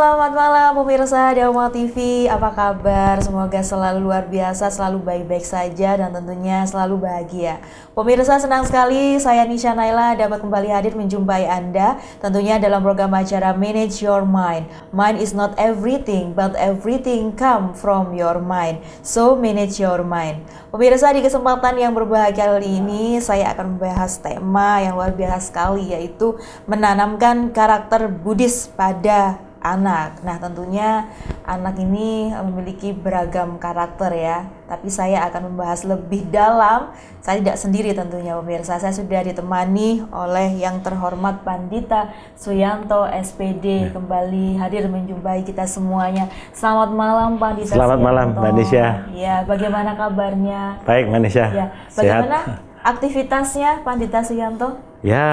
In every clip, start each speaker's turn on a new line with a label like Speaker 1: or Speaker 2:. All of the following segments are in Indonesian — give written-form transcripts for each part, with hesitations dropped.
Speaker 1: selamat malam pemirsa Dharma TV. Apa kabar? Semoga selalu luar biasa, selalu baik-baik saja dan tentunya selalu bahagia. Pemirsa, senang sekali saya Nisha Naila dapat kembali hadir menjumpai Anda tentunya dalam program acara Manage Your Mind. Mind is not everything, but everything come from your mind. So manage your mind. Pemirsa, di kesempatan yang berbahagia kali ini saya akan membahas tema yang luar biasa sekali, yaitu menanamkan karakter Buddhis pada anak. Nah, tentunya anak ini memiliki beragam karakter ya. Tapi saya akan membahas lebih dalam. Saya tidak sendiri tentunya pemirsa. Saya sudah ditemani oleh yang terhormat Pandita Suyanto SPD kembali hadir menjumpai kita semuanya. Selamat malam Pandita.
Speaker 2: Selamat malam Mbak Nisha.
Speaker 1: Ya, bagaimana kabarnya?
Speaker 2: Baik Mbak Nisha.
Speaker 1: Ya, bagaimana aktivitasnya Pandita Suyanto?
Speaker 2: Ya,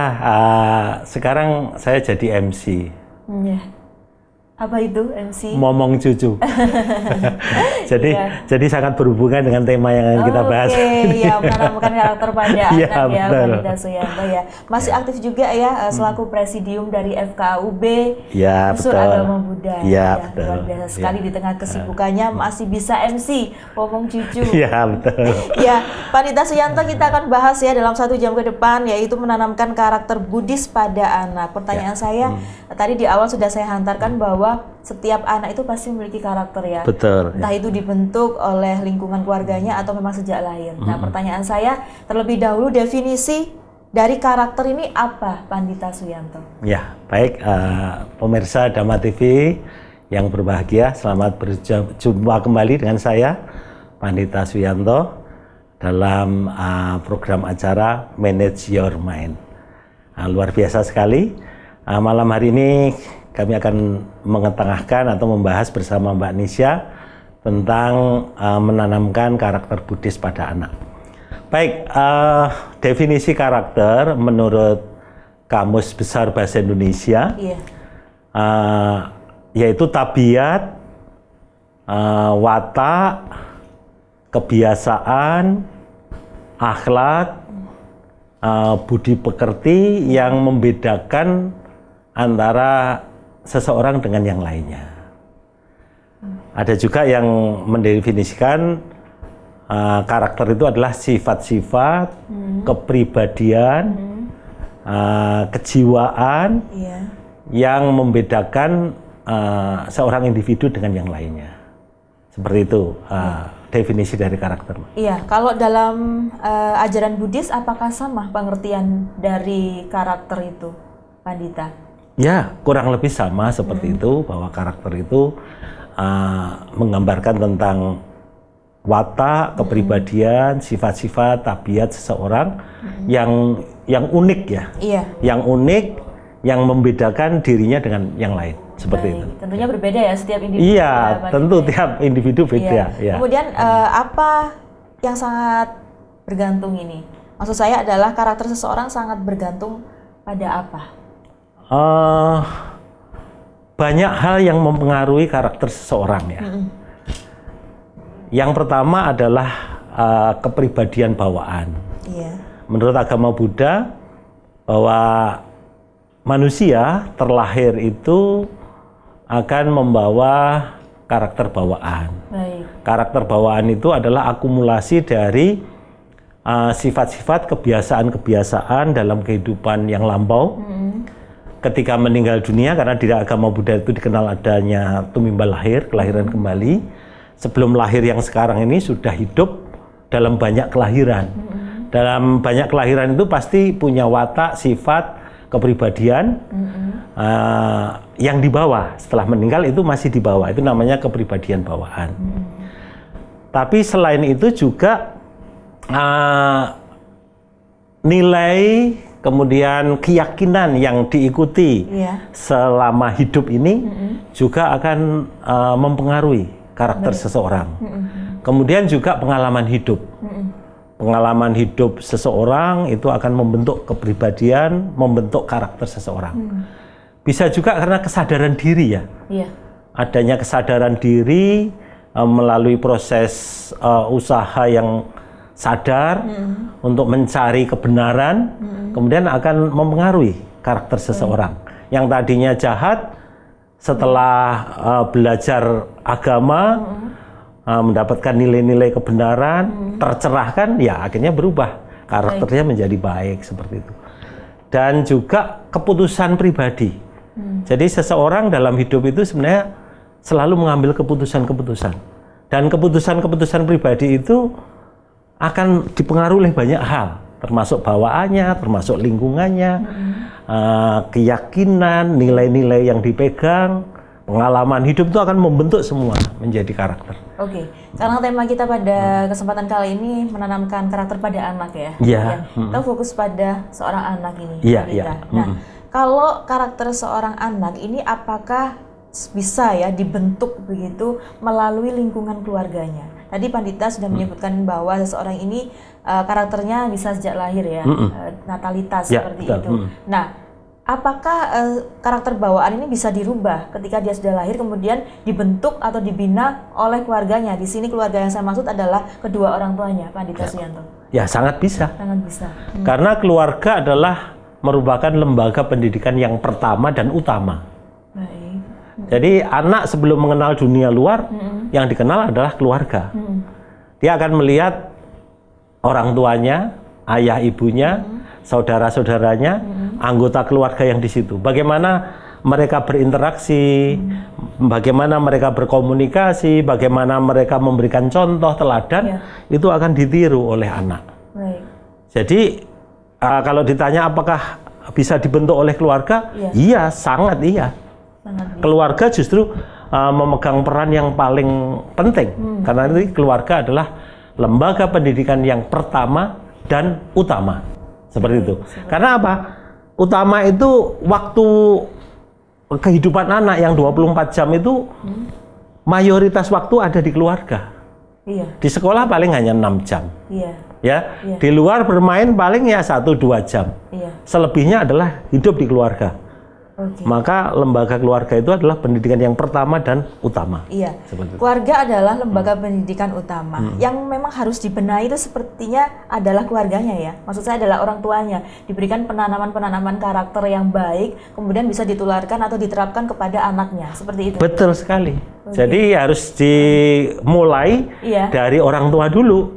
Speaker 2: sekarang saya jadi MC.
Speaker 1: Ya. Apa itu MC?
Speaker 2: Momong cucu. Jadi sangat berhubungan dengan tema yang kita bahas.
Speaker 1: Oke, ya, menanamkan karakter pada anak ya, Pandita Suyanto ya. Masih aktif juga ya selaku presidium dari FKUB Unsur Agama Buddha.
Speaker 2: Ya,
Speaker 1: luar biasa sekali di tengah kesibukannya masih bisa MC Momong cucu.
Speaker 2: Iya, betul.
Speaker 1: Ya, Pandita Suyanto, kita akan bahas ya dalam 1 jam ke depan, yaitu menanamkan karakter Buddhis pada anak. Pertanyaan saya tadi di awal sudah saya hantarkan bahwa setiap anak itu pasti memiliki karakter ya.
Speaker 2: Betul.
Speaker 1: Entah itu dibentuk oleh lingkungan keluarganya atau memang sejak lahir. Nah, pertanyaan saya terlebih dahulu, definisi dari karakter ini apa, Pandita Suyanto?
Speaker 2: Ya, baik pemirsa Dharma TV yang berbahagia, selamat berjumpa kembali dengan saya Pandita Suyanto dalam program acara Manage Your Mind. Luar biasa sekali. Malam hari ini kami akan mengetengahkan atau membahas bersama Mbak Nisha tentang menanamkan karakter Buddhis pada anak. Baik, definisi karakter menurut Kamus Besar Bahasa Indonesia, yaitu tabiat, watak, kebiasaan, akhlak, budi pekerti yang membedakan antara seseorang dengan yang lainnya. Ada juga yang mendefinisikan karakter itu adalah sifat-sifat, kepribadian, kejiwaan yang membedakan seorang individu dengan yang lainnya. Seperti itu definisi dari karakter.
Speaker 1: Iya, kalau dalam ajaran Buddhis apakah sama pengertian dari karakter itu, Pandita?
Speaker 2: Ya, kurang lebih sama seperti itu, bahwa karakter itu menggambarkan tentang watak, kepribadian, sifat-sifat, tabiat seseorang yang unik ya.
Speaker 1: Iya.
Speaker 2: Yang unik, yang membedakan dirinya dengan yang lain, seperti itu.
Speaker 1: Tentunya berbeda ya setiap individu.
Speaker 2: Iya, tentu tiap individu beda. Ya.
Speaker 1: Kemudian apa yang sangat bergantung ini? Maksud saya adalah karakter seseorang sangat bergantung pada apa?
Speaker 2: Banyak hal yang mempengaruhi karakter seseorang ya. Yang pertama adalah kepribadian bawaan. Menurut agama Buddha, bahwa manusia terlahir itu akan membawa karakter bawaan. Karakter bawaan itu adalah akumulasi dari sifat-sifat, kebiasaan-kebiasaan dalam kehidupan yang lampau. Ketika meninggal dunia, karena di agama Buddha itu dikenal adanya tumimbal lahir, kelahiran kembali. Sebelum lahir yang sekarang ini sudah hidup dalam banyak kelahiran. Dalam banyak kelahiran itu pasti punya watak, sifat, kepribadian yang dibawa. Setelah meninggal itu masih dibawa, itu namanya kepribadian bawaan. Tapi selain itu juga nilai, kemudian keyakinan yang diikuti selama hidup ini juga akan mempengaruhi karakter seseorang. Kemudian juga pengalaman hidup. Pengalaman hidup seseorang itu akan membentuk kepribadian, membentuk karakter seseorang. Bisa juga karena kesadaran diri ya. Adanya kesadaran diri melalui proses usaha yang sadar untuk mencari kebenaran, kemudian akan mempengaruhi karakter seseorang. Yang tadinya jahat setelah belajar agama, mendapatkan nilai-nilai kebenaran, tercerahkan, ya akhirnya berubah. Karakternya menjadi baik seperti itu. Dan juga keputusan pribadi. Jadi seseorang dalam hidup itu sebenarnya selalu mengambil keputusan-keputusan. Dan keputusan-keputusan pribadi itu akan dipengaruhi oleh banyak hal, termasuk bawaannya, termasuk lingkungannya, keyakinan, nilai-nilai yang dipegang, pengalaman hidup itu akan membentuk semua menjadi karakter.
Speaker 1: Oke, karena tema kita pada kesempatan kali ini menanamkan karakter pada anak ya.
Speaker 2: Iya.
Speaker 1: Kita fokus pada seorang anak ini.
Speaker 2: Iya.
Speaker 1: Nah, kalau karakter seorang anak ini apakah bisa ya dibentuk begitu melalui lingkungan keluarganya? Tadi Pandita sudah menyebutkan bahwa seseorang ini karakternya bisa sejak lahir ya, natalitas seperti itu. Nah, apakah karakter bawaan ini bisa dirubah ketika dia sudah lahir kemudian dibentuk atau dibina oleh keluarganya? Di sini keluarga yang saya maksud adalah kedua orang tuanya, Pandita Suyanto.
Speaker 2: Ya, sangat bisa.
Speaker 1: Sangat bisa.
Speaker 2: Karena keluarga adalah merupakan lembaga pendidikan yang pertama dan utama.
Speaker 1: Baik.
Speaker 2: Jadi anak sebelum mengenal dunia luar, yang dikenal adalah keluarga. Dia akan melihat orang tuanya, ayah ibunya, saudara-saudaranya, anggota keluarga yang di situ. Bagaimana mereka berinteraksi, bagaimana mereka berkomunikasi, bagaimana mereka memberikan contoh teladan, itu akan ditiru oleh anak.
Speaker 1: Baik.
Speaker 2: Jadi kalau ditanya apakah bisa dibentuk oleh keluarga, iya, sangat iya. Keluarga justru memegang peran yang paling penting, karena ini keluarga adalah lembaga pendidikan yang pertama dan utama. Seperti itu. Karena apa? Utama itu waktu kehidupan anak yang 24 jam itu mayoritas waktu ada di keluarga.
Speaker 1: Iya.
Speaker 2: Di sekolah paling hanya 6 jam.
Speaker 1: Iya.
Speaker 2: Ya, di luar bermain paling ya 1-2 jam.
Speaker 1: Iya.
Speaker 2: Selebihnya adalah hidup di keluarga. Maka lembaga keluarga itu adalah pendidikan yang pertama dan utama.
Speaker 1: Iya. Keluarga adalah lembaga pendidikan utama. Yang memang harus dibenahi itu sepertinya adalah keluarganya ya. Maksud saya adalah orang tuanya. Diberikan penanaman-penanaman karakter yang baik, kemudian bisa ditularkan atau diterapkan kepada anaknya. Seperti itu.
Speaker 2: Betul sekali. Jadi harus dimulai dari orang tua dulu.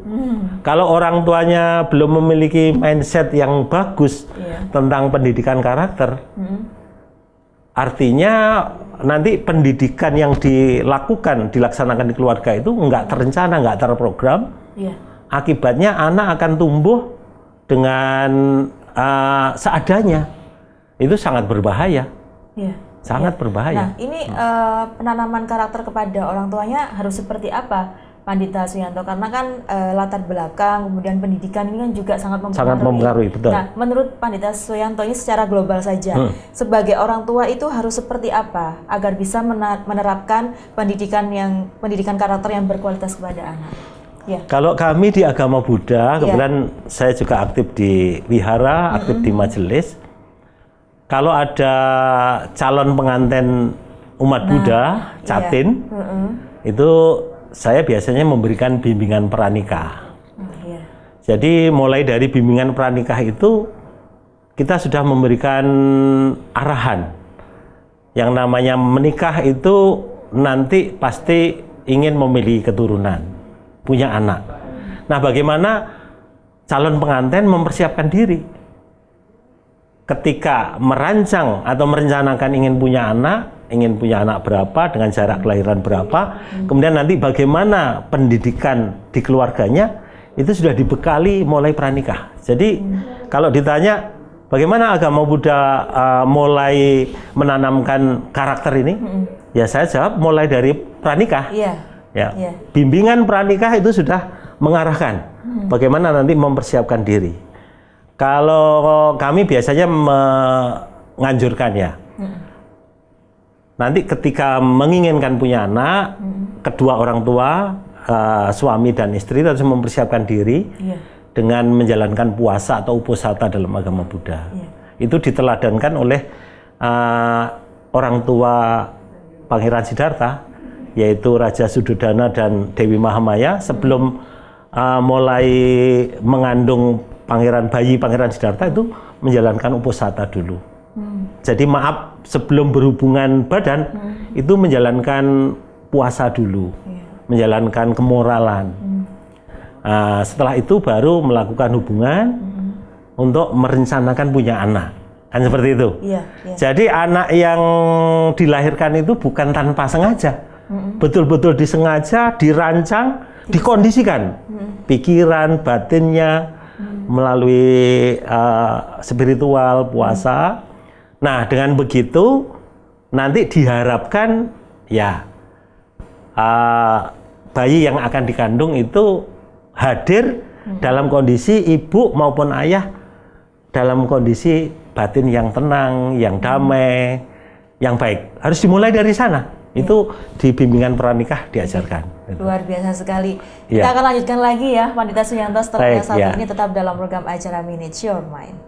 Speaker 2: Kalau orang tuanya belum memiliki mindset yang bagus tentang pendidikan karakter, artinya nanti pendidikan yang dilaksanakan di keluarga itu nggak terencana, nggak terprogram. Akibatnya anak akan tumbuh dengan seadanya. Itu sangat berbahaya. Sangat berbahaya.
Speaker 1: Nah, ini penanaman karakter kepada orang tuanya harus seperti apa, Pandita Suyanto? Karena kan latar belakang, kemudian pendidikan ini kan juga sangat mempengaruhi.
Speaker 2: Sangat mempengaruhi, betul.
Speaker 1: Nah, menurut Pandita Suyanto ini secara global saja, sebagai orang tua itu harus seperti apa agar bisa menerapkan pendidikan karakter yang berkualitas kepada anak?
Speaker 2: Kalau kami di agama Buddha, kebetulan saya juga aktif di wihara, aktif di majelis. Kalau ada calon pengantin umat Buddha, catin, itu saya biasanya memberikan bimbingan pranikah. Jadi mulai dari bimbingan pranikah itu kita sudah memberikan arahan. Yang namanya menikah itu nanti pasti ingin memiliki keturunan, punya anak. Nah, bagaimana calon pengantin mempersiapkan diri ketika merancang atau merencanakan ingin punya anak berapa, dengan jarak kelahiran berapa, kemudian nanti bagaimana pendidikan di keluarganya, itu sudah dibekali mulai pranikah. Jadi kalau ditanya bagaimana agama Buddha mulai menanamkan karakter ini, ya saya jawab mulai dari pranikah. Bimbingan pranikah itu sudah mengarahkan bagaimana nanti mempersiapkan diri. Kalau kami biasanya menganjurkan ya, nanti ketika menginginkan punya anak, kedua orang tua, suami dan istri harus mempersiapkan diri dengan menjalankan puasa atau uposatha dalam agama Buddha. Itu diteladankan oleh orang tua Pangeran Siddhartha, yaitu Raja Suddhodana dan Dewi Mahamaya, sebelum mulai mengandung Pangeran Siddhartha itu menjalankan uposatha dulu. Jadi maaf sebelum berhubungan badan itu menjalankan puasa dulu, menjalankan kemoralan. Setelah itu baru melakukan hubungan untuk merencanakan punya anak. Kan seperti itu. Jadi anak yang dilahirkan itu bukan tanpa sengaja. Betul-betul disengaja, dirancang, dikondisikan. Pikiran, batinnya, melalui spiritual, puasa. Nah, dengan begitu nanti diharapkan ya bayi yang akan dikandung itu hadir dalam kondisi ibu maupun ayah dalam kondisi batin yang tenang, yang damai, yang baik. Harus dimulai dari sana. Itu di bimbingan pranikah diajarkan.
Speaker 1: Luar biasa sekali. Kita akan lanjutkan lagi ya, Pandita Suyanto, setelah yang satu ini tetap dalam program acara Manage Your Mind.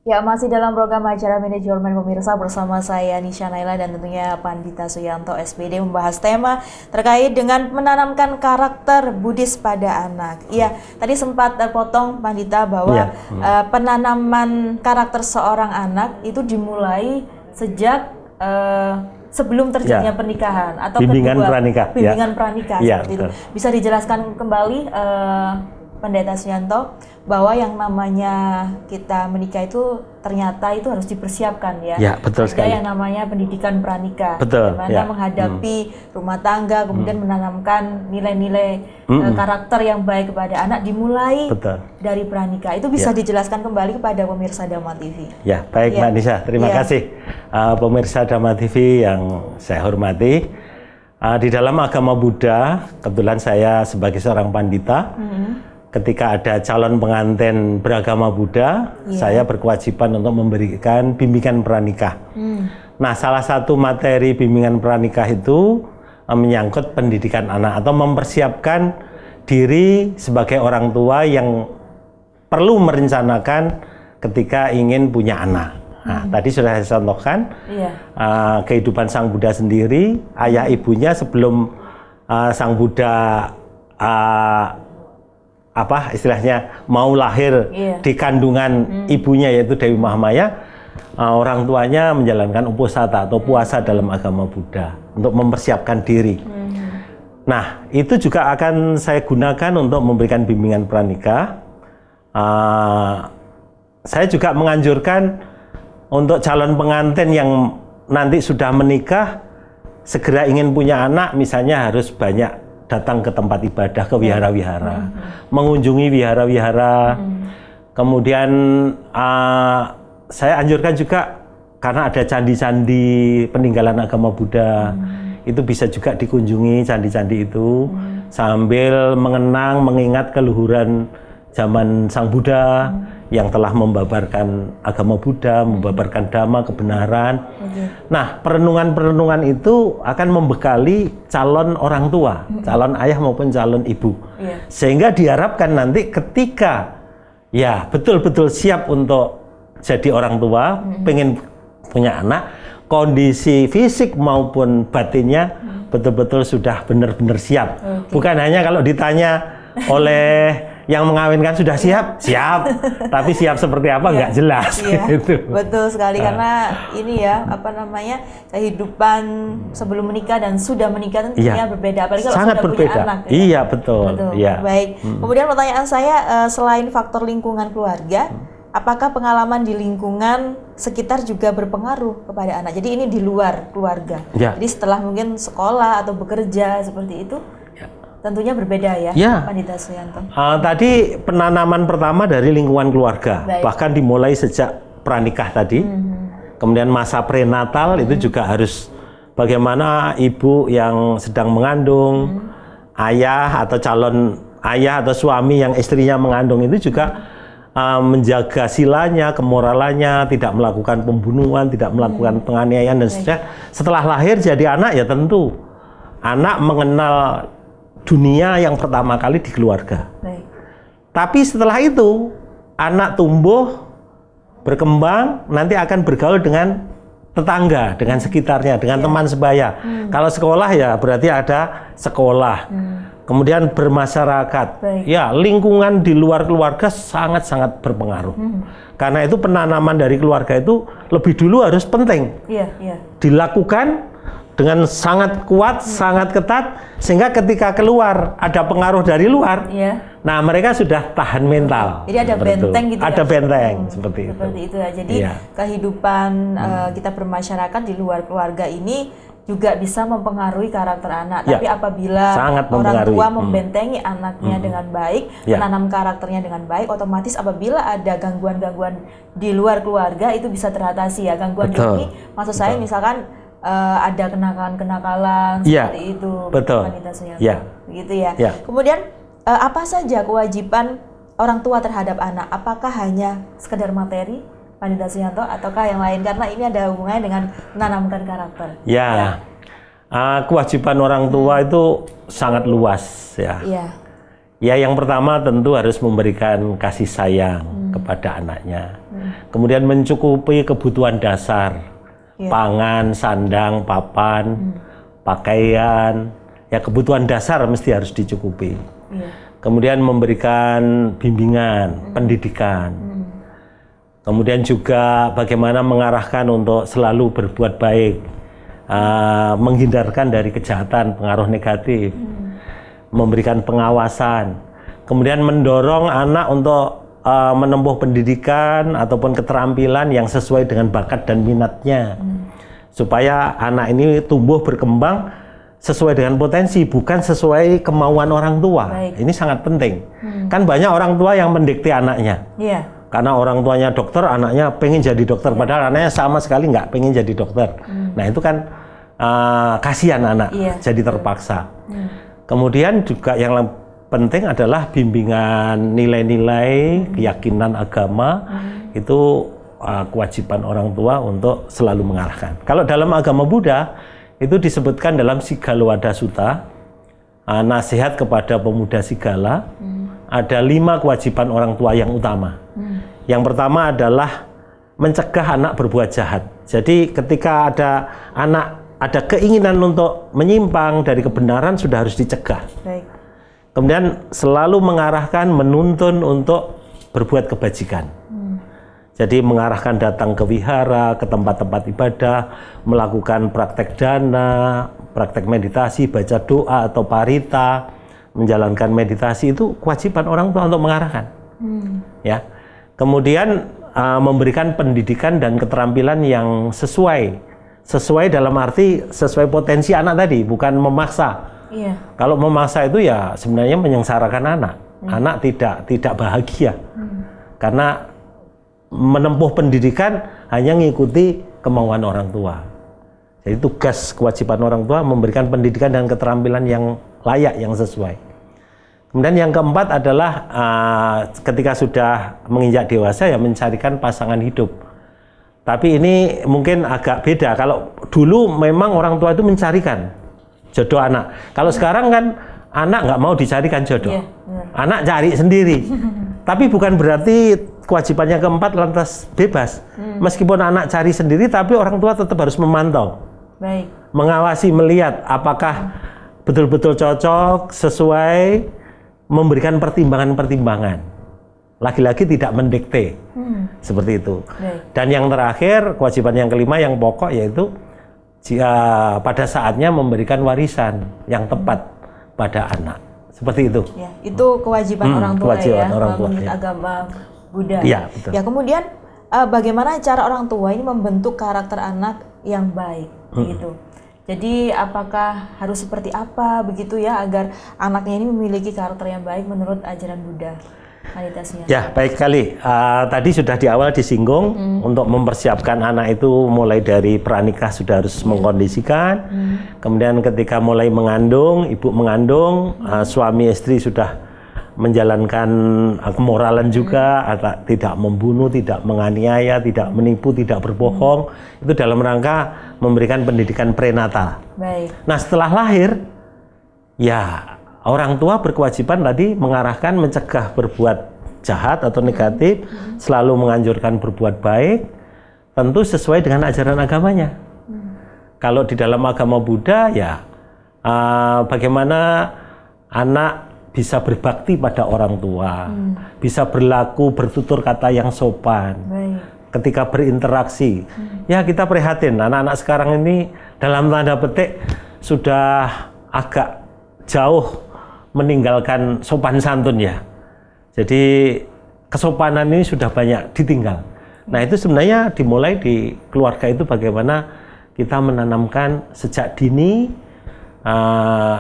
Speaker 1: Ya, masih dalam program acara Manage Your Mind pemirsa, bersama saya Nisha Naila dan tentunya Pandita Suyanto SPD membahas tema terkait dengan menanamkan karakter Buddhis pada anak. Iya, tadi sempat terpotong Pandita bahwa penanaman karakter seorang anak itu dimulai sejak sebelum terjadinya pernikahan atau
Speaker 2: bimbingan
Speaker 1: pranikah seperti itu. Bisa dijelaskan kembali Pendeta Suyanto bahwa yang namanya kita menikah itu ternyata itu harus dipersiapkan ya.
Speaker 2: Ya, betul sekali.
Speaker 1: Ada yang namanya pendidikan pranikah,
Speaker 2: betul,
Speaker 1: bagaimana menghadapi rumah tangga, kemudian menanamkan nilai-nilai karakter yang baik kepada anak dimulai dari pranikah. Itu bisa dijelaskan kembali kepada pemirsa Dhamma TV.
Speaker 2: Ya, baik Mbak Nisha, terima kasih. Pemirsa Dhamma TV yang saya hormati. Di dalam agama Buddha, kebetulan saya sebagai seorang pandita, ketika ada calon pengantin beragama Buddha, saya berkewajiban untuk memberikan bimbingan pranikah. Nah, salah satu materi bimbingan pranikah itu menyangkut pendidikan anak atau mempersiapkan diri sebagai orang tua yang perlu merencanakan ketika ingin punya anak. Nah, tadi sudah saya contohkan kehidupan Sang Buddha sendiri, ayah ibunya sebelum Sang Buddha istilahnya mau lahir di kandungan ibunya yaitu Dewi Mahamaya, orang tuanya menjalankan uposatha atau puasa dalam agama Buddha untuk mempersiapkan diri. Nah, itu juga akan saya gunakan untuk memberikan bimbingan pranikah. Saya juga menganjurkan untuk calon pengantin yang nanti sudah menikah, segera ingin punya anak, misalnya harus banyak datang ke tempat ibadah, ke wihara-wihara, mengunjungi wihara-wihara. Kemudian saya anjurkan juga karena ada candi-candi peninggalan agama Buddha, itu bisa juga dikunjungi candi-candi itu sambil mengenang, mengingat keluhuran zaman Sang Buddha yang telah membabarkan agama Buddha, membabarkan Dhamma, kebenaran. Nah, perenungan-perenungan itu akan membekali calon orang tua, calon ayah maupun calon ibu. Sehingga diharapkan nanti ketika betul-betul siap untuk jadi orang tua, pengen punya anak, kondisi fisik maupun batinnya betul-betul sudah benar-benar siap. Bukan hanya kalau ditanya oleh yang mengawinkan sudah siap, tapi siap seperti apa nggak jelas. Gitu.
Speaker 1: Betul sekali, karena ini kehidupan sebelum menikah dan sudah menikah tentunya berbeda, apalagi kalau
Speaker 2: sangat
Speaker 1: sudah
Speaker 2: berbeda.
Speaker 1: punya anak.
Speaker 2: Iya, betul.
Speaker 1: Baik. Kemudian pertanyaan saya, selain faktor lingkungan keluarga, apakah pengalaman di lingkungan sekitar juga berpengaruh kepada anak? Jadi ini di luar keluarga. Jadi setelah mungkin sekolah atau bekerja seperti itu, tentunya berbeda ya, Pandita Suyanto.
Speaker 2: Tadi penanaman pertama dari lingkungan keluarga, bahkan dimulai sejak pranikah tadi. Kemudian masa prenatal itu juga harus bagaimana ibu yang sedang mengandung, ayah atau calon ayah atau suami yang istrinya mengandung itu juga menjaga silanya, kemoralannya, tidak melakukan pembunuhan, tidak melakukan penganiayaan dan seterusnya. Setelah lahir jadi anak ya tentu anak mengenal dunia yang pertama kali di keluarga. Tapi setelah itu anak tumbuh, berkembang, nanti akan bergaul dengan tetangga, dengan sekitarnya, dengan teman sebaya. Kalau sekolah ya berarti ada sekolah. kemudian bermasyarakat. Ya, lingkungan di luar keluarga sangat-sangat berpengaruh. Karena itu penanaman dari keluarga itu lebih dulu harus penting. Dilakukan dengan sangat kuat, sangat ketat, sehingga ketika keluar ada pengaruh dari luar, nah mereka sudah tahan mental.
Speaker 1: Jadi ada benteng gitu.
Speaker 2: Ada benteng seperti
Speaker 1: itu ya. Jadi kehidupan kita bermasyarakat di luar keluarga ini juga bisa mempengaruhi karakter anak. Tapi apabila orang tua membentengi anaknya dengan baik, menanam karakternya dengan baik, otomatis apabila ada gangguan-gangguan di luar keluarga itu bisa teratasi ya. Gangguan ini maksud saya misalkan ada kenakalan-kenakalan seperti itu. Begitu ya. Kemudian apa saja kewajiban orang tua terhadap anak? Apakah hanya sekedar materi, Pandita Suyanto, ataukah yang lain? Karena ini ada hubungannya dengan menanamkan karakter.
Speaker 2: Kewajiban orang tua itu sangat luas ya. Ya, yang pertama tentu harus memberikan kasih sayang kepada anaknya. Kemudian mencukupi kebutuhan dasar. Pangan, sandang, papan, pakaian, ya kebutuhan dasar mesti harus dicukupi. Kemudian memberikan bimbingan, pendidikan. Kemudian juga bagaimana mengarahkan untuk selalu berbuat baik, menghindarkan dari kejahatan, pengaruh negatif, memberikan pengawasan. Kemudian mendorong anak untuk menempuh pendidikan ataupun keterampilan yang sesuai dengan bakat dan minatnya, supaya anak ini tumbuh berkembang sesuai dengan potensi, bukan sesuai kemauan orang tua. Ini sangat penting. Kan banyak orang tua yang mendikte anaknya, karena orang tuanya dokter, anaknya pengen jadi dokter, padahal anaknya sama sekali nggak pengen jadi dokter. Nah itu kan kasihan anak, jadi terpaksa. Kemudian juga yang penting adalah bimbingan nilai-nilai, keyakinan agama, itu kewajiban orang tua untuk selalu mengarahkan. Kalau dalam agama Buddha, itu disebutkan dalam Sigalowada Sutta, nasihat kepada pemuda Sigala, ada 5 kewajiban orang tua yang utama. Yang pertama adalah mencegah anak berbuat jahat. Jadi ketika ada anak, ada keinginan untuk menyimpang dari kebenaran, sudah harus dicegah. Kemudian selalu mengarahkan, menuntun untuk berbuat kebajikan. Jadi mengarahkan datang ke wihara, ke tempat-tempat ibadah, melakukan praktek dana, praktek meditasi, baca doa atau parita, menjalankan meditasi, itu kewajiban orang tua untuk mengarahkan. Ya. Kemudian memberikan pendidikan dan keterampilan yang sesuai. Sesuai dalam arti sesuai potensi anak tadi, bukan memaksa. Kalau memaksa itu ya sebenarnya menyengsarakan anak. Anak tidak bahagia. Karena menempuh pendidikan hanya mengikuti kemauan orang tua. Jadi tugas kewajiban orang tua memberikan pendidikan dan keterampilan yang layak, yang sesuai. Kemudian yang keempat adalah ketika sudah menginjak dewasa ya mencarikan pasangan hidup. Tapi ini mungkin agak beda. Kalau dulu memang orang tua itu mencarikan jodoh anak. Kalau sekarang kan anak nggak mau dicarikan jodoh. Anak cari sendiri. Tapi bukan berarti kewajiban yang keempat lantas bebas. Meskipun anak cari sendiri, tapi orang tua tetap harus memantau. Mengawasi, melihat apakah betul-betul cocok, sesuai, memberikan pertimbangan-pertimbangan. Lagi-lagi tidak mendikte. Seperti itu. Dan yang terakhir, kewajiban yang kelima yang pokok yaitu pada saatnya memberikan warisan yang tepat pada anak. Seperti itu. Ya,
Speaker 1: itu kewajiban orang tua menurut agama Buddha.
Speaker 2: Ya, betul.
Speaker 1: Ya, kemudian bagaimana cara orang tua ini membentuk karakter anak yang baik gitu. Jadi apakah harus seperti apa begitu ya agar anaknya ini memiliki karakter yang baik menurut ajaran Buddha?
Speaker 2: Ya, baik sekali. Tadi sudah di awal disinggung untuk mempersiapkan anak itu mulai dari pranikah sudah harus mengkondisikan. Kemudian ketika mulai mengandung, ibu mengandung, suami istri sudah menjalankan kemoralan juga, tidak membunuh, tidak menganiaya, tidak menipu, tidak berbohong. Itu dalam rangka memberikan pendidikan prenatal. Nah, setelah lahir, ya orang tua berkewajiban tadi mengarahkan, mencegah berbuat jahat atau negatif, selalu menganjurkan berbuat baik, tentu sesuai dengan ajaran agamanya. Kalau di dalam agama Buddha ya bagaimana anak bisa berbakti pada orang tua, bisa berlaku bertutur kata yang sopan. Ketika berinteraksi, ya kita prihatin anak-anak sekarang ini dalam tanda petik sudah agak jauh meninggalkan sopan santun ya. Jadi kesopanan ini sudah banyak ditinggal. Nah itu sebenarnya dimulai di keluarga itu bagaimana kita menanamkan sejak dini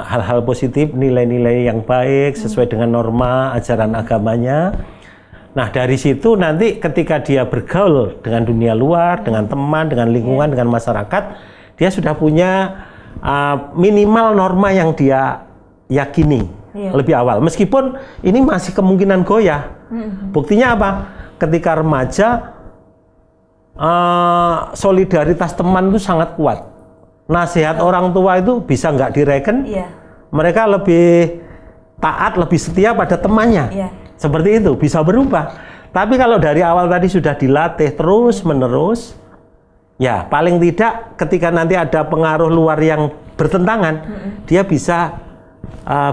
Speaker 2: hal-hal positif, nilai-nilai yang baik sesuai dengan norma ajaran agamanya. Nah dari situ nanti ketika dia bergaul dengan dunia luar, dengan teman, dengan lingkungan, dengan masyarakat, dia sudah punya minimal norma yang dia yakini lebih awal. Meskipun ini masih kemungkinan goyah. Buktinya apa? Ketika remaja, solidaritas teman itu sangat kuat. Nasihat orang tua itu bisa nggak direken. Mereka lebih taat, lebih setia pada temannya. Seperti itu, bisa berubah. Tapi kalau dari awal tadi sudah dilatih terus-menerus, ya paling tidak ketika nanti ada pengaruh luar yang bertentangan, dia bisa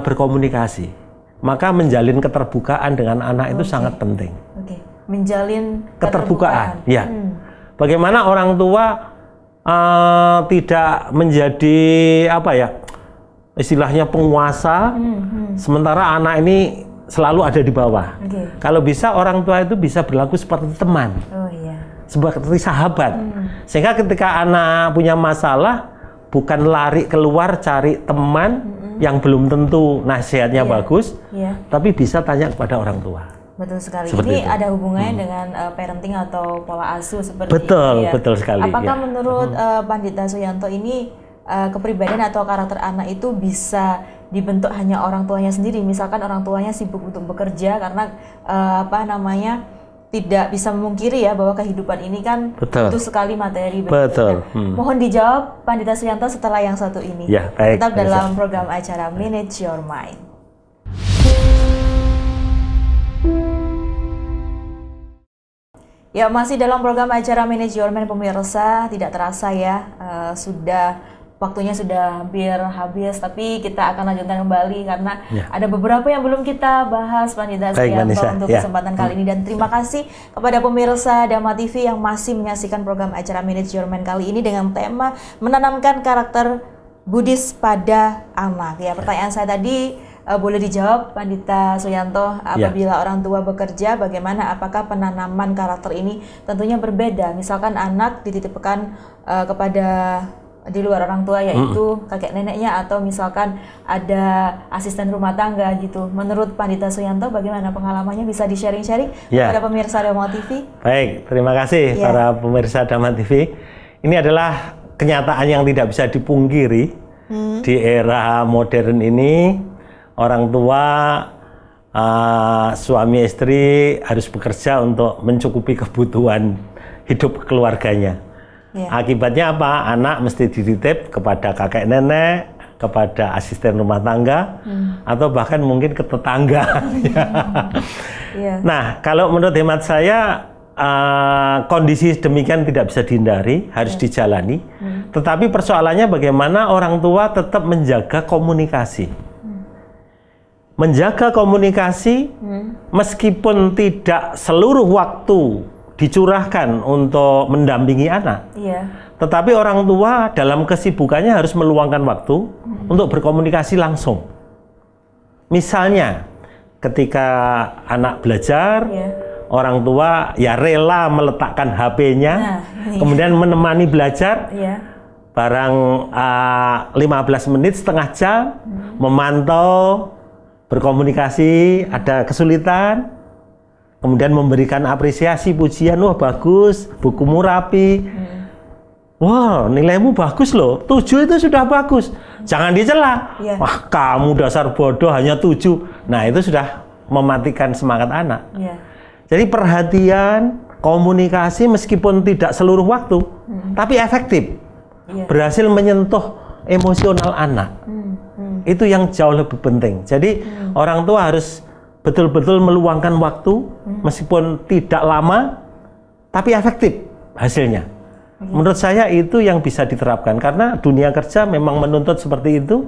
Speaker 2: berkomunikasi. Maka menjalin keterbukaan dengan anak itu sangat penting.
Speaker 1: Menjalin
Speaker 2: keterbukaan. Ya. Bagaimana orang tua tidak menjadi istilahnya penguasa, sementara anak ini selalu ada di bawah. Kalau bisa orang tua itu bisa berlaku seperti teman, seperti sahabat. Sehingga ketika anak punya masalah, bukan lari keluar cari teman yang belum tentu nasihatnya bagus, tapi bisa tanya kepada orang tua.
Speaker 1: Betul sekali. Ini ada hubungannya dengan parenting atau pola asuh seperti
Speaker 2: ini. Betul sekali.
Speaker 1: Apakah menurut Pandita Suyanto ini kepribadian atau karakter anak itu bisa dibentuk hanya orang tuanya sendiri? Misalkan orang tuanya sibuk untuk bekerja karena tidak bisa memungkiri ya bahwa kehidupan ini kan butuh sekali materi.
Speaker 2: Betul.
Speaker 1: Mohon dijawab Pandita Suyanto setelah yang satu ini.
Speaker 2: Ya, baik.
Speaker 1: Tetap dalam program acara Manage Your Mind. Ya, masih dalam program acara Manage Your Mind pemirsa. Tidak terasa ya, waktunya sudah hampir habis, tapi kita akan lanjutkan kembali karena ada beberapa yang belum kita bahas Pandita Suyanto untuk kesempatan kali ini. Dan terima kasih kepada pemirsa Dhamma TV yang masih menyaksikan program acara Manage Your Mind kali ini dengan tema menanamkan karakter Buddhis pada anak. Ya, pertanyaan saya tadi boleh dijawab Pandita Suyanto, apabila orang tua bekerja, bagaimana apakah penanaman karakter ini tentunya berbeda? Misalkan anak dititipkan kepada di luar orang tua, yaitu kakek neneknya, atau misalkan ada asisten rumah tangga gitu. Menurut Pandita Suyanto, bagaimana pengalamannya? Bisa di-sharing-sharing kepada pemirsa Dhamma TV? Baik,
Speaker 2: terima kasih para pemirsa Dhamma TV. Ini adalah kenyataan yang tidak bisa dipungkiri di era modern ini. Orang tua, suami istri harus bekerja untuk mencukupi kebutuhan hidup keluarganya. Akibatnya apa? Anak mesti dititip kepada kakek nenek, kepada asisten rumah tangga, atau bahkan mungkin ke tetangga. Nah, kalau menurut hemat saya, kondisi demikian tidak bisa dihindari, harus dijalani. Tetapi persoalannya bagaimana orang tua tetap menjaga komunikasi. Menjaga komunikasi meskipun tidak seluruh waktu dicurahkan untuk mendampingi anak, tetapi orang tua dalam kesibukannya harus meluangkan waktu untuk berkomunikasi langsung. Misalnya ketika anak belajar, orang tua ya rela meletakkan HP-nya, kemudian menemani belajar, barang 15 menit, setengah jam, memantau, berkomunikasi, ada kesulitan, kemudian memberikan apresiasi, pujian, wah bagus, bukumu rapi, wah nilaimu bagus loh, 7 itu sudah bagus, jangan dicela, wah kamu dasar bodoh hanya 7, nah itu sudah mematikan semangat anak. Jadi perhatian, komunikasi meskipun tidak seluruh waktu, tapi efektif, berhasil menyentuh emosional anak. Itu yang jauh lebih penting. Jadi orang tua harus betul-betul meluangkan waktu, meskipun tidak lama, tapi efektif hasilnya. Menurut saya itu yang bisa diterapkan karena dunia kerja memang menuntut seperti itu.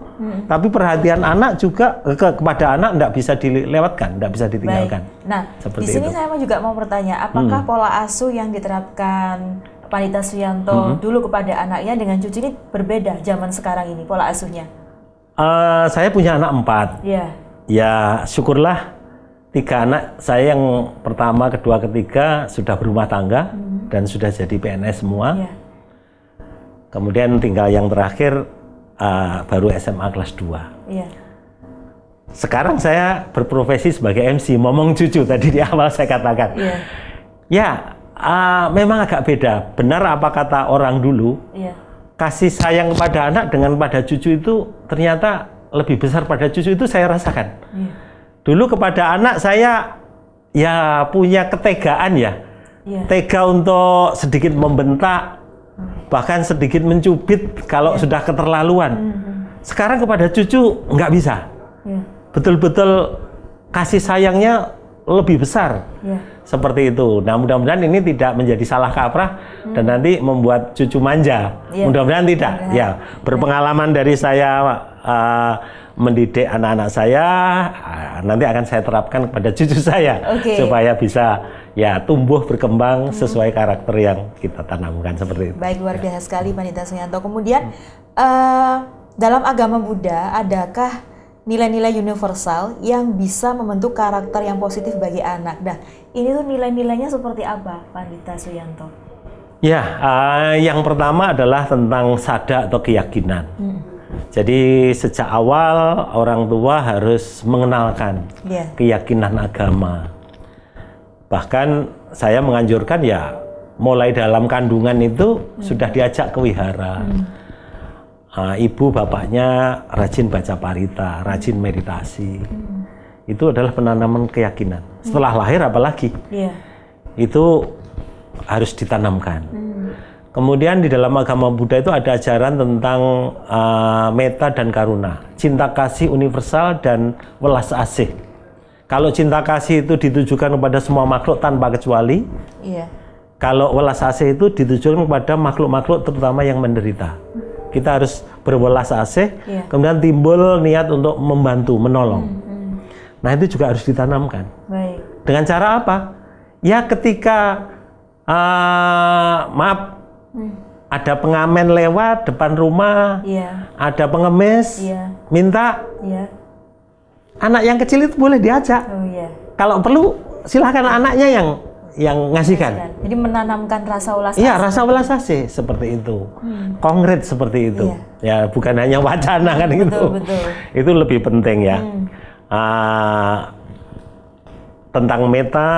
Speaker 2: Tapi perhatian anak juga kepada anak tidak bisa dilewatkan, tidak bisa ditinggalkan.
Speaker 1: Baik. Nah, di sini saya juga mau bertanya, apakah pola asuh yang diterapkan Pandita Suyanto dulu kepada anaknya dengan cucu ini berbeda zaman sekarang ini pola asuhnya?
Speaker 2: Saya punya anak 4. Ya syukurlah 3 anak saya yang pertama, kedua, ketiga sudah berumah tangga dan sudah jadi PNS semua. Kemudian tinggal yang terakhir baru SMA kelas 2. Sekarang saya berprofesi sebagai MC, ngomong cucu tadi di awal saya katakan. Memang agak beda. Benar apa kata orang dulu, kasih sayang kepada anak dengan pada cucu itu ternyata lebih besar pada cucu, itu saya rasakan. Dulu kepada anak saya ya punya ketegaan tega untuk sedikit membentak, bahkan sedikit mencubit kalau sudah keterlaluan. Sekarang kepada cucu nggak bisa. Betul-betul kasih sayangnya lebih besar. Seperti itu. Nah, mudah-mudahan ini tidak menjadi salah kaprah dan nanti membuat cucu manja. Mudah-mudahan tidak. Berpengalaman dari saya mendidik anak-anak saya, nanti akan saya terapkan kepada cucu saya supaya bisa tumbuh berkembang sesuai karakter yang kita tanamkan seperti itu.
Speaker 1: Baik, luar biasa sekali Pandita Suyanto. Kemudian dalam agama Buddha adakah nilai-nilai universal yang bisa membentuk karakter yang positif bagi anak? Nah, ini tuh nilai-nilainya seperti apa, Pandita Suyanto?
Speaker 2: Yang pertama adalah tentang sada atau keyakinan. Jadi sejak awal orang tua harus mengenalkan keyakinan agama. Bahkan saya menganjurkan mulai dalam kandungan itu sudah diajak ke wihara. Ibu bapaknya rajin baca parita, rajin meditasi. Itu adalah penanaman keyakinan. Setelah lahir apalagi, itu harus ditanamkan. Kemudian di dalam agama Buddha itu ada ajaran tentang metta dan karuna, cinta kasih universal dan welas asih. Kalau cinta kasih itu ditujukan kepada semua makhluk tanpa kecuali, kalau welas asih itu ditujukan kepada makhluk-makhluk terutama yang menderita. Kita harus berwelas asih, kemudian timbul niat untuk membantu, menolong. Nah, itu juga harus ditanamkan. Dengan cara apa? Ya ketika ada pengamen lewat depan rumah, ada pengemis, minta, anak yang kecil itu boleh diajak. Kalau perlu silahkan anaknya yang ngasihkan.
Speaker 1: Jadi menanamkan rasa welas asih.
Speaker 2: Iya, rasa welas asih seperti itu. Konkret seperti itu. Ya, bukan hanya wacana kan gitu. Itu lebih penting ya. Tentang metta,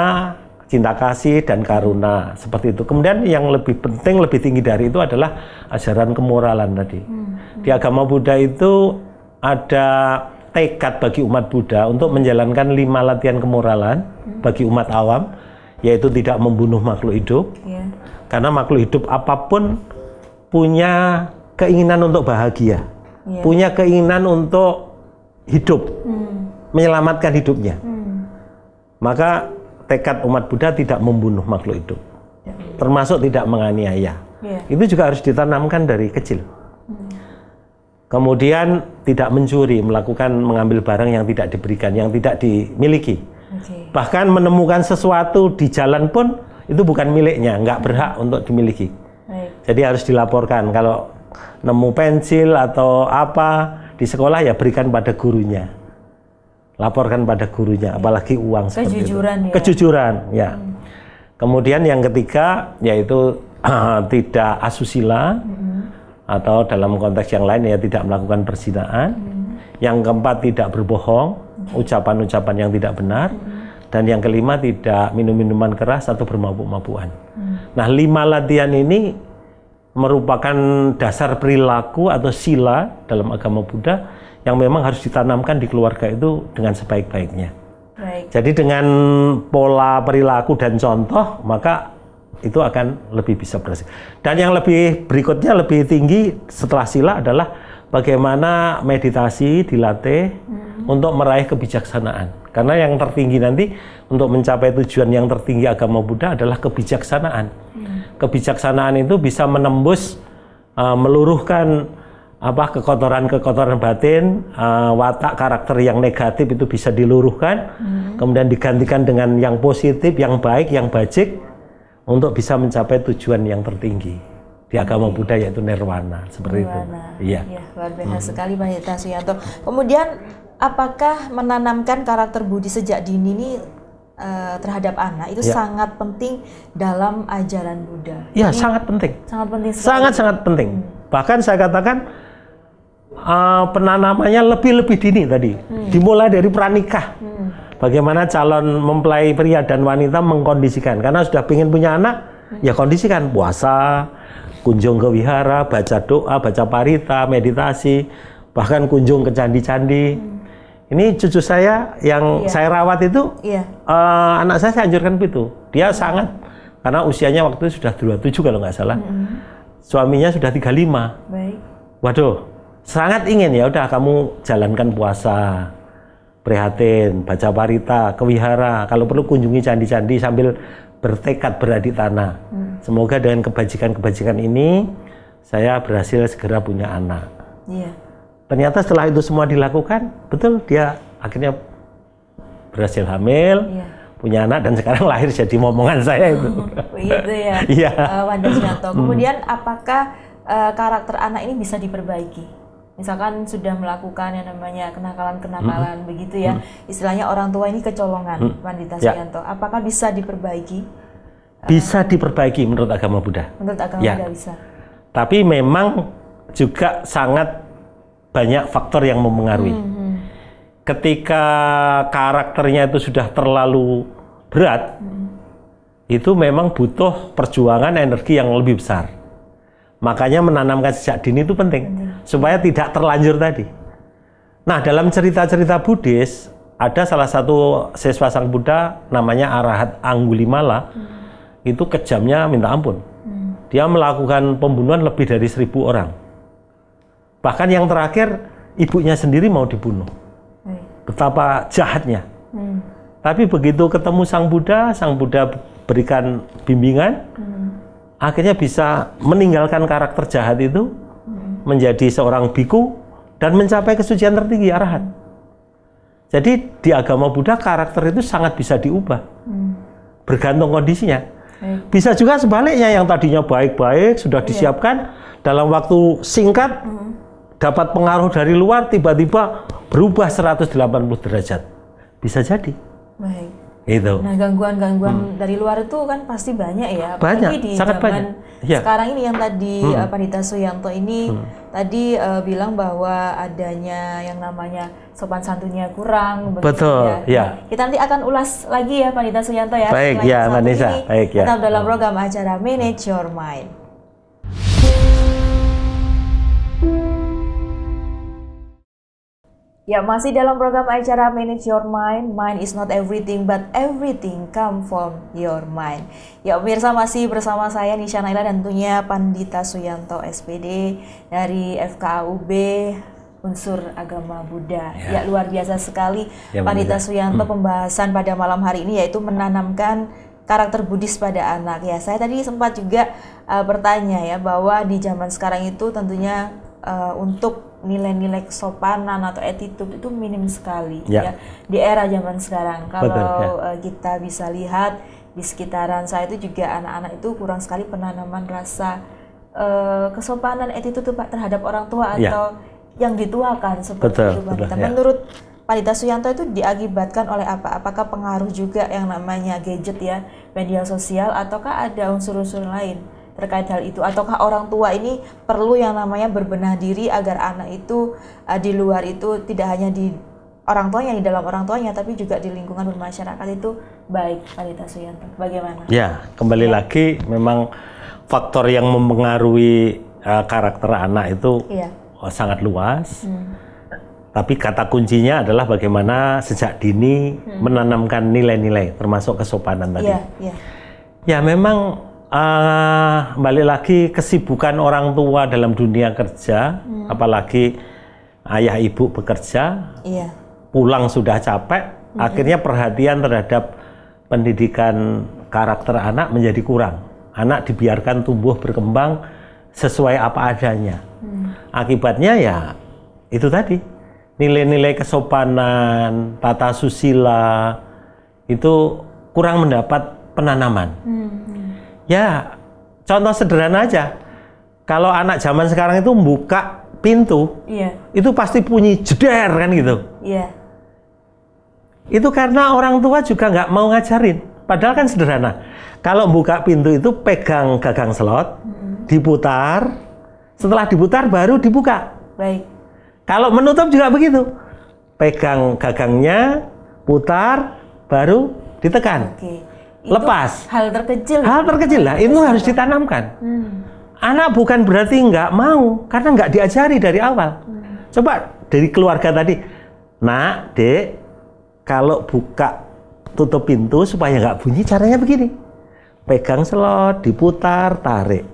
Speaker 2: cinta kasih dan karuna seperti itu. Kemudian yang lebih penting, lebih tinggi dari itu adalah ajaran kemoralan tadi. Di agama Buddha itu ada tekad bagi umat Buddha untuk menjalankan 5 latihan kemoralan bagi umat awam, yaitu tidak membunuh makhluk hidup. Karena makhluk hidup apapun punya keinginan untuk bahagia, punya keinginan untuk hidup, menyelamatkan hidupnya. Maka tekad umat Buddha tidak membunuh makhluk hidup, termasuk tidak menganiaya. Itu juga harus ditanamkan dari kecil. Kemudian tidak mencuri, mengambil barang yang tidak diberikan, yang tidak dimiliki. Bahkan menemukan sesuatu di jalan pun itu bukan miliknya, nggak berhak untuk dimiliki. Jadi harus dilaporkan. Kalau nemu pensil atau apa di sekolah ya berikan pada gurunya. Laporkan pada gurunya, apalagi uang seperti
Speaker 1: kejujuran
Speaker 2: itu. Kejujuran, ya. Kemudian yang ketiga yaitu tidak asusila, atau dalam konteks yang lain ya tidak melakukan perzinahan. Yang keempat tidak berbohong, ucapan-ucapan yang tidak benar. Dan yang kelima tidak minum minuman keras atau bermabuk-mabukan. Nah, 5 latihan ini merupakan dasar perilaku atau sila dalam agama Buddha yang memang harus ditanamkan di keluarga itu dengan sebaik-baiknya. Jadi dengan pola perilaku dan contoh, maka itu akan lebih bisa berhasil. Dan yang lebih berikutnya, lebih tinggi setelah sila adalah bagaimana meditasi dilatih untuk meraih kebijaksanaan. Karena yang tertinggi nanti untuk mencapai tujuan yang tertinggi agama Buddha adalah kebijaksanaan. kebijaksanaan itu bisa menembus, meluruhkan kekotoran-kekotoran batin, watak karakter yang negatif itu bisa diluruhkan, kemudian digantikan dengan yang positif, yang baik, yang bajik, untuk bisa mencapai tujuan yang tertinggi di agama Buddha, yaitu nirwana, seperti itu. Iya.
Speaker 1: Ya, luar biasa sekali Pandita Suyanto. Kemudian apakah menanamkan karakter budi sejak dini ini terhadap anak itu sangat penting dalam ajaran Buddha?
Speaker 2: Ya, sangat penting.
Speaker 1: Sangat penting sekali.
Speaker 2: Sangat penting. Bahkan saya katakan penanamannya lebih dini tadi. Dimulai dari pranikah. Bagaimana calon mempelai pria dan wanita mengkondisikan, karena sudah ingin punya anak, ya kondisikan puasa, kunjung ke wihara, baca doa, baca parita, meditasi, bahkan kunjung ke candi-candi. Ini cucu saya yang saya rawat itu, anak saya anjurkan begitu. Dia sangat, karena usianya waktu itu sudah 27 kalau nggak salah. Suaminya sudah 35.
Speaker 1: Baik.
Speaker 2: Waduh, sangat ingin, ya udah kamu jalankan puasa, prihatin, baca parita, ke wihara, kalau perlu kunjungi candi-candi sambil bertekad berada di tanah. Semoga dengan kebajikan-kebajikan ini saya berhasil segera punya anak.
Speaker 1: Iya.
Speaker 2: Ternyata setelah itu semua dilakukan, betul dia akhirnya berhasil hamil, punya anak, dan sekarang lahir jadi momongan saya itu.
Speaker 1: Begitu ya,
Speaker 2: Iya.
Speaker 1: Pandita Suyanto. Kemudian apakah karakter anak ini bisa diperbaiki? Misalkan sudah melakukan yang namanya kenakalan-kenakalan begitu ya, istilahnya orang tua ini kecolongan, Pandita Suyanto. Apakah bisa diperbaiki?
Speaker 2: Bisa diperbaiki menurut agama Buddha.
Speaker 1: Menurut agama Buddha bisa.
Speaker 2: Tapi memang juga sangat banyak faktor yang mempengaruhi. Ketika karakternya itu sudah terlalu berat, itu memang butuh perjuangan energi yang lebih besar. Makanya menanamkan sejak dini itu penting, supaya tidak terlanjur tadi. Nah, dalam cerita-cerita Buddhis, ada salah satu siswa Sang Buddha namanya Arahat Anggulimala, itu kejamnya minta ampun. Dia melakukan pembunuhan lebih dari 1000 orang. Bahkan yang terakhir, ibunya sendiri mau dibunuh. Betapa jahatnya. Tapi begitu ketemu Sang Buddha berikan bimbingan, akhirnya bisa meninggalkan karakter jahat itu, menjadi seorang biku, dan mencapai kesucian tertinggi, arahat. Jadi di agama Buddha karakter itu sangat bisa diubah, bergantung kondisinya. Bisa juga sebaliknya, yang tadinya baik-baik, sudah disiapkan, dalam waktu singkat, dapat pengaruh dari luar, tiba-tiba berubah 180 derajat. Bisa jadi.
Speaker 1: Baik.
Speaker 2: Itu.
Speaker 1: Nah, gangguan-gangguan dari luar itu kan pasti banyak ya.
Speaker 2: Banyak,
Speaker 1: di
Speaker 2: sangat
Speaker 1: zaman
Speaker 2: banyak.
Speaker 1: Sekarang ini yang tadi Pandita Suyanto ini tadi bilang bahwa adanya yang namanya sopan santunnya kurang.
Speaker 2: Betul, ya.
Speaker 1: Nah, kita nanti akan ulas lagi ya Pandita Suyanto ya.
Speaker 2: Baik ya, Vanessa. Baik ya.
Speaker 1: Tetap dalam program acara Manage Your Mind. Ya, masih dalam program acara Manage Your Mind. Mind is not everything, but everything come from your mind. Ya, pemirsa, masih bersama saya Nisha Naila dan tentunya Pandita Suyanto SPD dari FKAUB Unsur Agama Buddha. Ya, luar biasa sekali ya, Pandita Suyanto pembahasan pada malam hari ini, yaitu menanamkan karakter Buddhis pada anak. Ya, saya tadi sempat juga bertanya ya, bahwa di zaman sekarang itu tentunya untuk nilai-nilai kesopanan atau attitude itu minim sekali ya di era zaman sekarang. Kalau kita bisa lihat di sekitaran saya itu juga anak-anak itu kurang sekali penanaman rasa kesopanan, attitude terhadap orang tua atau yang dituakan seperti itu. Menurut Pandita Suyanto itu diakibatkan oleh apa? Apakah pengaruh juga yang namanya gadget ya, media sosial, ataukah ada unsur-unsur lain terkait hal itu? Ataukah orang tua ini perlu yang namanya berbenah diri agar anak itu di luar itu tidak hanya di orang tuanya, di dalam orang tuanya, tapi juga di lingkungan bermasyarakat itu baik? Pandita Suyanto, bagaimana?
Speaker 2: Ya, kembali lagi memang faktor yang mempengaruhi karakter anak itu sangat luas. Tapi kata kuncinya adalah bagaimana sejak dini menanamkan nilai-nilai termasuk kesopanan tadi. Ya, memang kembali lagi kesibukan orang tua dalam dunia kerja, apalagi ayah ibu bekerja, pulang sudah capek, akhirnya perhatian terhadap pendidikan karakter anak menjadi kurang anak dibiarkan tumbuh berkembang sesuai apa adanya. Akibatnya ya itu tadi, nilai-nilai kesopanan, tata susila itu kurang mendapat penanaman. Ya, contoh sederhana aja. Kalau anak zaman sekarang itu buka pintu, itu pasti bunyi jeder kan gitu. Itu karena orang tua juga nggak mau ngajarin. Padahal kan sederhana. Kalau buka pintu itu pegang gagang slot, diputar. Setelah diputar baru dibuka.
Speaker 1: Baik.
Speaker 2: Kalau menutup juga begitu. Pegang gagangnya, putar, baru ditekan. Lepas.
Speaker 1: Hal terkecil.
Speaker 2: Hal terkecil lah. Itu harus ditanamkan. Anak bukan berarti nggak mau, karena nggak diajari dari awal. Coba dari keluarga tadi, nak, dek, kalau buka tutup pintu supaya nggak bunyi, caranya begini. Pegang slot, diputar, tarik.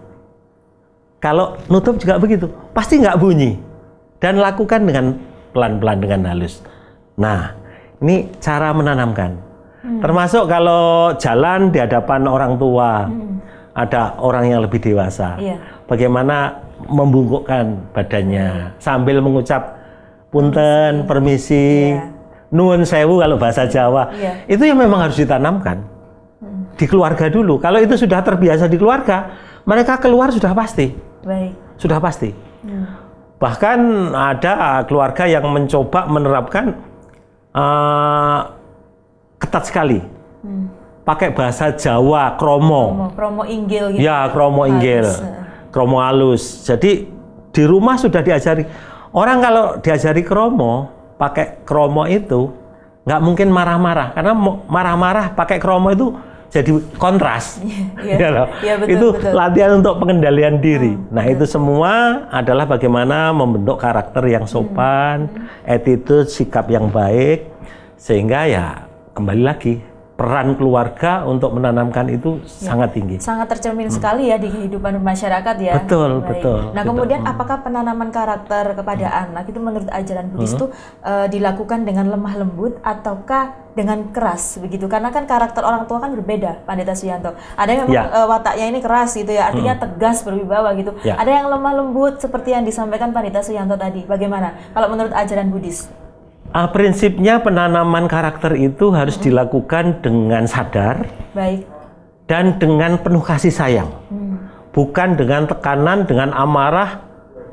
Speaker 2: Kalau nutup juga begitu, pasti nggak bunyi. Dan lakukan dengan pelan-pelan, dengan halus. Nah, ini cara menanamkan. Termasuk kalau jalan di hadapan orang tua, ada orang yang lebih dewasa. Bagaimana membungkukkan badannya sambil mengucap punten, permisi, nuwun sewu kalau bahasa Jawa. Itu yang memang harus ditanamkan di keluarga dulu. Kalau itu sudah terbiasa di keluarga, mereka keluar sudah pasti. Sudah pasti. Bahkan ada keluarga yang mencoba menerapkan ketat sekali. Pakai bahasa Jawa, kromo.
Speaker 1: Kromo inggil gitu.
Speaker 2: Ya, kromo inggil. Kromo halus. Jadi di rumah sudah diajari. Orang kalau diajari kromo, pakai kromo itu nggak mungkin marah-marah. Karena marah-marah pakai kromo itu jadi kontras. Betul, itu betul. Latihan untuk pengendalian diri. Nah, itu semua adalah bagaimana membentuk karakter yang sopan, attitude, sikap yang baik, sehingga ya kembali lagi peran keluarga untuk menanamkan itu sangat tinggi. Sangat
Speaker 1: tercermin sekali ya di kehidupan masyarakat ya.
Speaker 2: Betul, betul.
Speaker 1: Nah, kemudian apakah penanaman karakter kepada anak itu menurut ajaran Buddhis itu dilakukan dengan lemah lembut ataukah dengan keras begitu? Karena kan karakter orang tua kan berbeda, Pandita Suyanto. Ada yang memang wataknya ini keras gitu ya, artinya tegas berwibawa gitu. Ada yang lemah lembut seperti yang disampaikan Pandita Suyanto tadi. Bagaimana kalau menurut ajaran Buddhis?
Speaker 2: Prinsipnya penanaman karakter itu harus dilakukan dengan sadar, dan dengan penuh kasih sayang, bukan dengan tekanan, dengan amarah,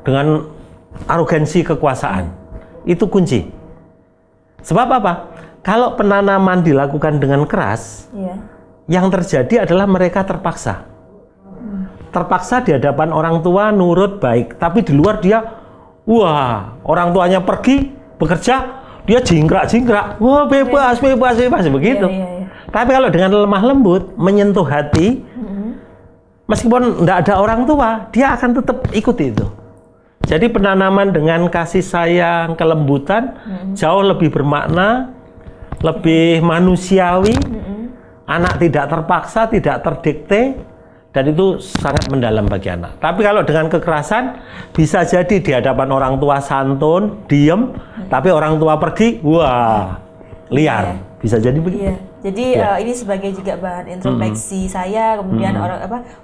Speaker 2: dengan arogansi kekuasaan. Itu kunci. Sebab apa? Kalau penanaman dilakukan dengan keras, yang terjadi adalah mereka terpaksa. Terpaksa di hadapan orang tua nurut baik, tapi di luar dia, wah, orang tuanya pergi bekerja, dia jingkrak-jingkrak, wah bebas begitu. Tapi kalau dengan lemah lembut, menyentuh hati, meskipun tidak ada orang tua, dia akan tetap ikuti itu. Jadi penanaman dengan kasih sayang, kelembutan, jauh lebih bermakna, lebih manusiawi, anak tidak terpaksa, tidak terdikte, dan itu sangat mendalam bagi anak. Tapi kalau dengan kekerasan, bisa jadi di hadapan orang tua santun, diem, tapi orang tua pergi, wah, liar. Bisa jadi begitu.
Speaker 1: Jadi ini sebagai juga bahan introspeksi saya, kemudian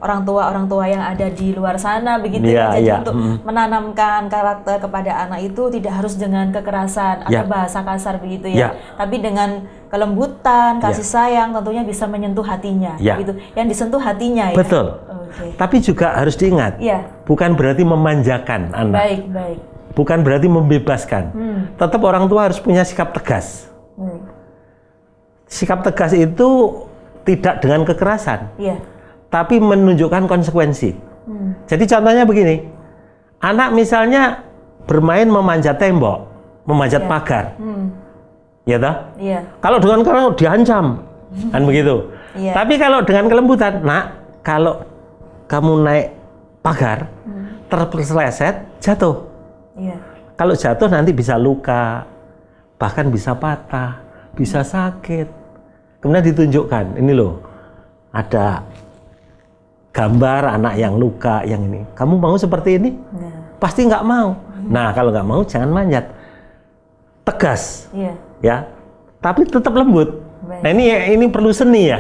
Speaker 1: orang tua yang ada di luar sana begitu jadi untuk menanamkan karakter kepada anak itu tidak harus dengan kekerasan atau bahasa kasar begitu tapi dengan kelembutan, kasih sayang tentunya bisa menyentuh hatinya gitu. Yang disentuh hatinya ya.
Speaker 2: Betul. Tapi juga harus diingat, bukan berarti memanjakan anak. Bukan berarti membebaskan. Tetap orang tua harus punya sikap tegas. Sikap tegas itu tidak dengan kekerasan, tapi menunjukkan konsekuensi. Jadi contohnya begini, anak misalnya bermain memanjat tembok, memanjat pagar, ya toh? Kalau dengan keras diancam, kan begitu. Tapi kalau dengan kelembutan, nak, kalau kamu naik pagar, terpeleset, jatuh. Kalau jatuh nanti bisa luka, bahkan bisa patah, bisa sakit. Kemudian ditunjukkan, ini loh, ada gambar anak yang luka, yang ini. Kamu mau seperti ini? Pasti nggak mau. Nah, kalau nggak mau, jangan manjat. Tegas, ya. Tapi tetap lembut. Nah ini perlu seni ya.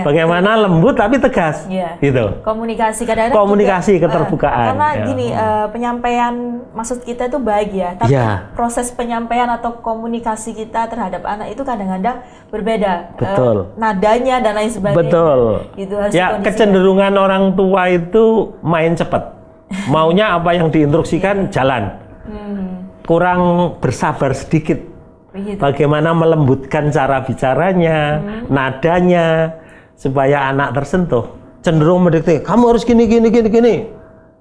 Speaker 2: Bagaimana lembut tapi tegas. Gitu.
Speaker 1: Komunikasi kadang-kadang.
Speaker 2: Komunikasi juga, keterbukaan.
Speaker 1: Karena gini, penyampaian maksud kita itu baik ya, tapi proses penyampaian atau komunikasi kita terhadap anak itu kadang-kadang berbeda.
Speaker 2: Betul.
Speaker 1: Nadanya dan lain sebagainya.
Speaker 2: Betul.
Speaker 1: Gitu, harus
Speaker 2: ya kecenderungan orang tua itu main cepat. Maunya apa yang diinstruksikan jalan. Kurang bersabar sedikit. Begitu. Bagaimana melembutkan cara bicaranya, nadanya, supaya anak tersentuh. Cenderung mendikte, kamu harus gini.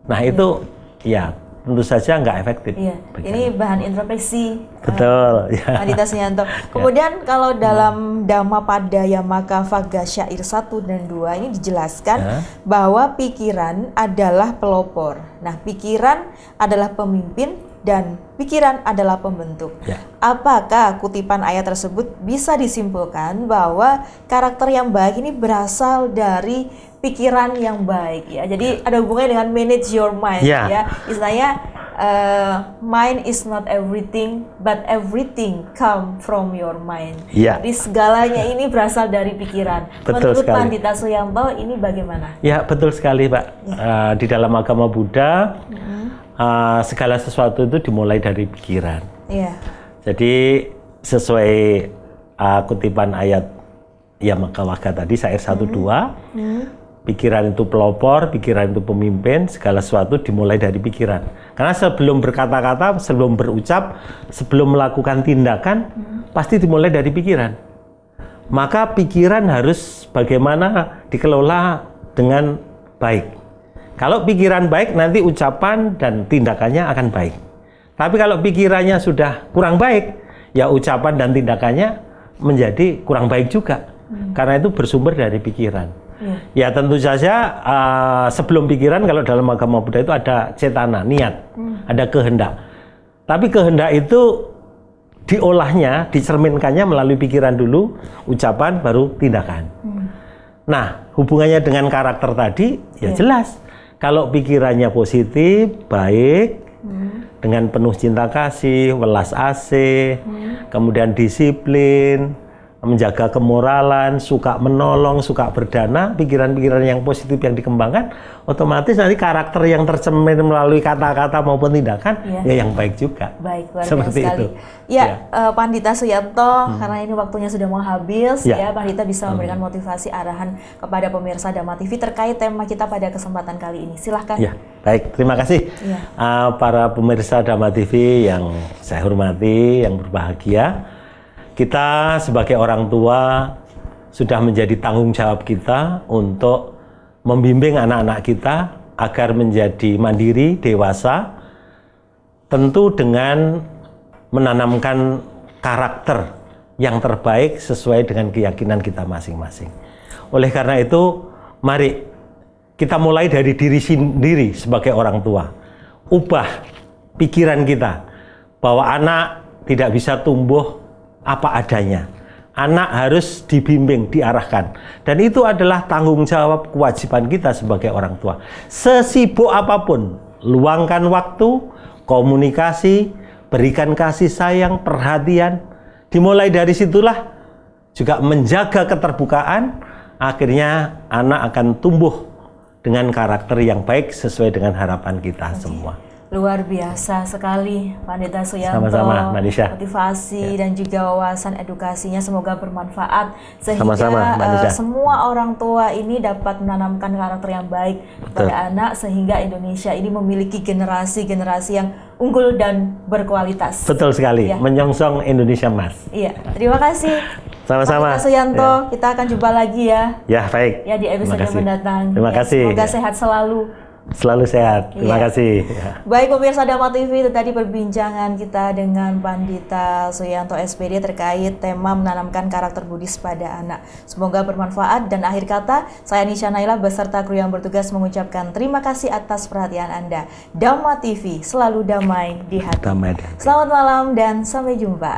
Speaker 2: Nah itu ya tentu saja nggak efektif.
Speaker 1: Ini bahan introspeksi.
Speaker 2: Betul.
Speaker 1: Pandita Suyanto. Kemudian kalau dalam Dhammapada Yamaka Vagga Syair 1 dan 2 ini dijelaskan bahwa pikiran adalah pelopor. Nah, pikiran adalah pemimpin dan pikiran adalah pembentuk. Apakah kutipan ayat tersebut bisa disimpulkan bahwa karakter yang baik ini berasal dari pikiran yang baik ya? Jadi ada hubungannya dengan manage your mind ya. Istilahnya mind is not everything, but everything come from your mind. Jadi segalanya ini berasal dari pikiran.
Speaker 2: Betul
Speaker 1: Menurut
Speaker 2: sekali.
Speaker 1: Pandita Suyanto ini bagaimana?
Speaker 2: Ya betul sekali Pak. Di dalam agama Buddha segala sesuatu itu dimulai dari pikiran. Jadi sesuai kutipan ayat Yamaka Vagga tadi, syair 1-2, pikiran itu pelopor, pikiran itu pemimpin, segala sesuatu dimulai dari pikiran. Karena sebelum berkata-kata, sebelum berucap, sebelum melakukan tindakan, pasti dimulai dari pikiran. Maka pikiran harus bagaimana dikelola dengan baik. Kalau pikiran baik, nanti ucapan dan tindakannya akan baik. Tapi kalau pikirannya sudah kurang baik, ya ucapan dan tindakannya menjadi kurang baik juga. Karena itu bersumber dari pikiran. Ya tentu saja sebelum pikiran, kalau dalam agama Buddha itu ada cetana, niat, ada kehendak. Tapi kehendak itu diolahnya, dicerminkannya melalui pikiran dulu, ucapan, baru tindakan. Nah, hubungannya dengan karakter tadi, ya jelas. Kalau pikirannya positif, baik, dengan penuh cinta kasih, welas asih, kemudian disiplin, menjaga kemoralan, suka menolong, suka berdana, pikiran-pikiran yang positif yang dikembangkan, otomatis nanti karakter yang tercermin melalui kata-kata maupun tindakan, ya yang baik juga.
Speaker 1: Baik, luar biasa
Speaker 2: seperti
Speaker 1: sekali.
Speaker 2: itu.
Speaker 1: Pandita Suyanto, karena ini waktunya sudah mau habis, Pandita bisa memberikan motivasi arahan kepada pemirsa Dhamma TV terkait tema kita pada kesempatan kali ini. Silahkan.
Speaker 2: Ya, baik, terima kasih. Para pemirsa Dhamma TV yang saya hormati, yang berbahagia. Kita sebagai orang tua sudah menjadi tanggung jawab kita untuk membimbing anak-anak kita agar menjadi mandiri, dewasa, tentu dengan menanamkan karakter yang terbaik sesuai dengan keyakinan kita masing-masing. Oleh karena itu, mari kita mulai dari diri sendiri sebagai orang tua. Ubah pikiran kita bahwa anak tidak bisa tumbuh apa adanya. Anak harus dibimbing, diarahkan. Dan itu adalah tanggung jawab, kewajiban kita sebagai orang tua. Sesibuk apapun, luangkan waktu, komunikasi, berikan kasih sayang, perhatian. Dimulai dari situlah juga menjaga keterbukaan, akhirnya anak akan tumbuh dengan karakter yang baik sesuai dengan harapan kita semua.
Speaker 1: Luar biasa sekali Pandita Suyanto.
Speaker 2: Sama-sama,
Speaker 1: motivasi dan juga wawasan edukasinya semoga bermanfaat sehingga semua orang tua ini dapat menanamkan karakter yang baik pada anak sehingga Indonesia ini memiliki generasi-generasi yang unggul dan berkualitas.
Speaker 2: Betul sekali, menyongsong Indonesia Emas.
Speaker 1: Terima kasih.
Speaker 2: Sama-sama.
Speaker 1: Pandita Suyanto, kita akan jumpa lagi ya.
Speaker 2: Ya, baik.
Speaker 1: Ya, di episode mendatang.
Speaker 2: Terima kasih.
Speaker 1: Semoga sehat selalu.
Speaker 2: Selalu sehat. Terima kasih.
Speaker 1: Baik pemirsa Dhamma TV, itu tadi perbincangan kita dengan Pandita Suyanto SPD terkait tema menanamkan karakter Buddhis pada anak. Semoga bermanfaat dan akhir kata saya Nisha Naila beserta kru yang bertugas mengucapkan terima kasih atas perhatian Anda. Dhamma TV selalu damai di hati. Selamat malam dan sampai jumpa.